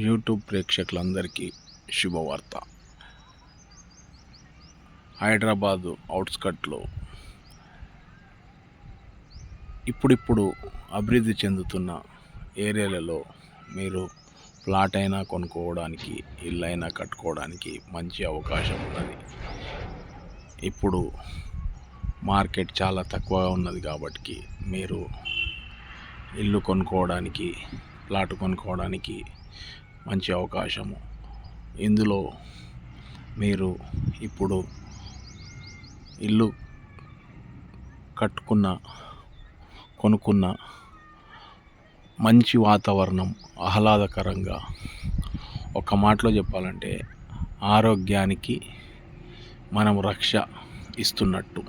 YouTube ప్రేక్షకులందరికీ శుభవార్త. హైదరాబాదు అవుట్స్కట్లో ఇప్పుడిప్పుడు అభివృద్ధి చెందుతున్న ఏరియాలలో మీరు ప్లాట్ అయినా కొనుక్కోవడానికి, ఇల్లు అయినా కట్టుకోవడానికి మంచి అవకాశం ఉన్నది. ఇప్పుడు మార్కెట్ చాలా తక్కువగా ఉన్నది కాబట్టి మీరు ఇల్లు కొనుక్కోవడానికి, ప్లాట్ కొనుక్కోవడానికి మంచి అవకాశము. ఇందులో మీరు ఇప్పుడు ఇల్లు కొనుక్కున్న మంచి వాతావరణం, ఆహ్లాదకరంగా, ఒక మాటలో చెప్పాలంటే ఆరోగ్యానికి మనం రక్ష ఇస్తున్నట్టు.